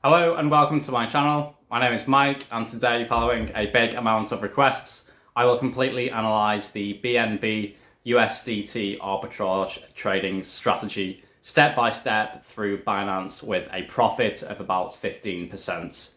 Hello and welcome to my channel. My name is Mike, and today, following a big amount of requests, I will completely analyse the BNB USDT arbitrage trading strategy step by step through Binance with a profit of about 15%.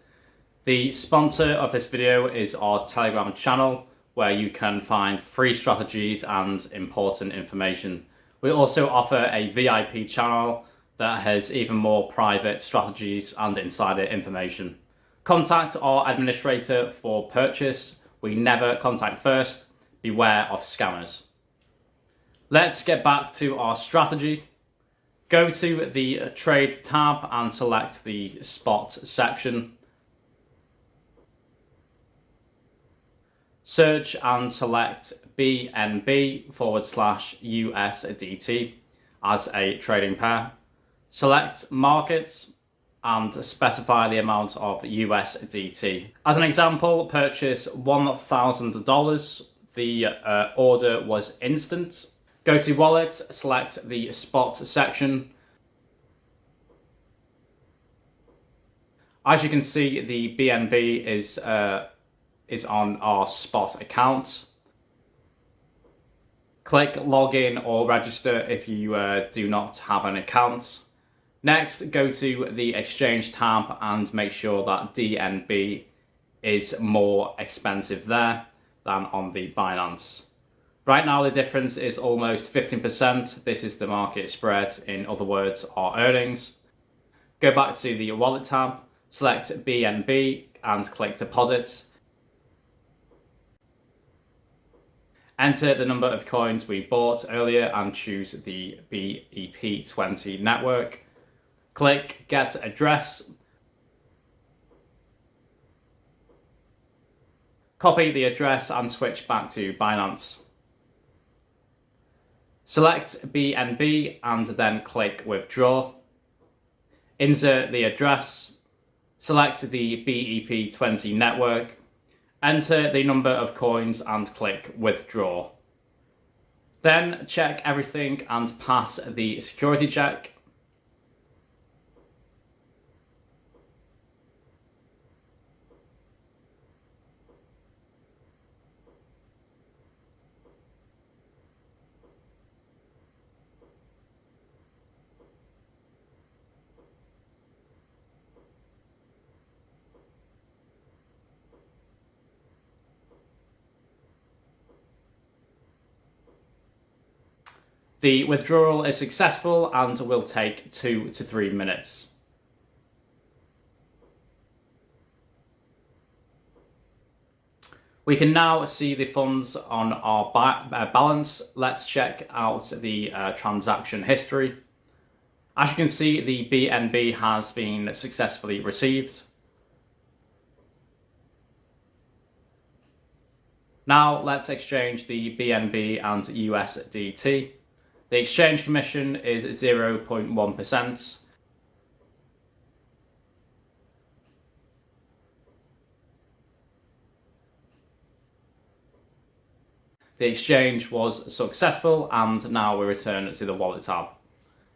The sponsor of this video is our Telegram channel, where you can find free strategies and important information. We also offer a VIP channel that has even more private strategies and insider information. Contact our administrator for purchase. We never contact first. Beware of scammers. Let's get back to our strategy. Go to the Trade tab and select the Spot section. Search and select BNB/USDT as a trading pair. Select Markets and specify the amount of USDT. As an example, purchase $1,000. The order was instant. Go to Wallet, select the Spot section. As you can see, the BNB is on our Spot account. Click Login or Register if you do not have an account. Next, go to the Exchange tab and make sure that DNB is more expensive there than on the Binance. Right now, the difference is almost 15%. This is the market spread, in other words, our earnings. Go back to the Wallet tab, select BNB and click Deposits. Enter the number of coins we bought earlier and choose the BEP20 network. Click Get Address. Copy the address and switch back to Binance. Select BNB and then click Withdraw. Insert the address. Select the BEP20 network. Enter the number of coins and click Withdraw. Then check everything and pass the security check. The withdrawal is successful and will take 2 to 3 minutes. We can now see the funds on our balance. Let's check out the transaction history. As you can see, the BNB has been successfully received. Now let's exchange the BNB and USDT. The exchange commission is 0.1%. The exchange was successful, and now we return to the Wallet tab.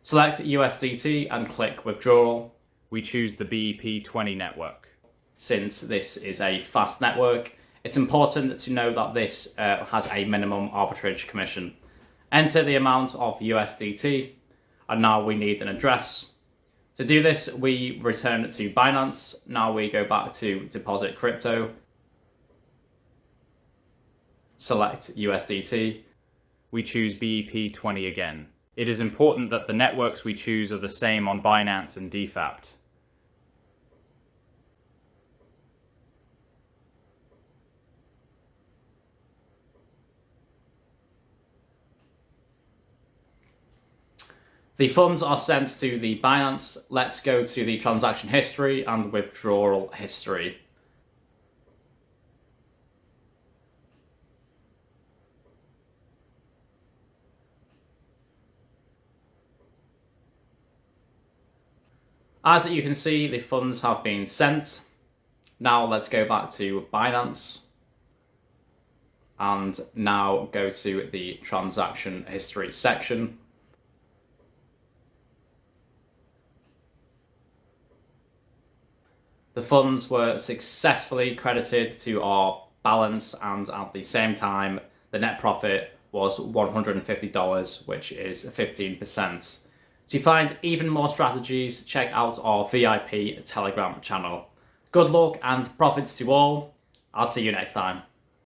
Select USDT and click Withdrawal. We choose the BEP20 network. Since this is a fast network, it's important to know that this has a minimum arbitrage commission. Enter the amount of USDT, and now we need an address. To do this, we return to Binance. Now we go back to Deposit Crypto. Select USDT. We choose BEP20 again. It is important that the networks we choose are the same on Binance and Defapt. The funds are sent to the Binance. Let's go to the transaction history and withdrawal history. As you can see, the funds have been sent. Now let's go back to Binance. And now go to the transaction history section. The funds were successfully credited to our balance, and at the same time, the net profit was $150, which is 15%. To find even more strategies, check out our VIP Telegram channel. Good luck and profits to all. I'll see you next time.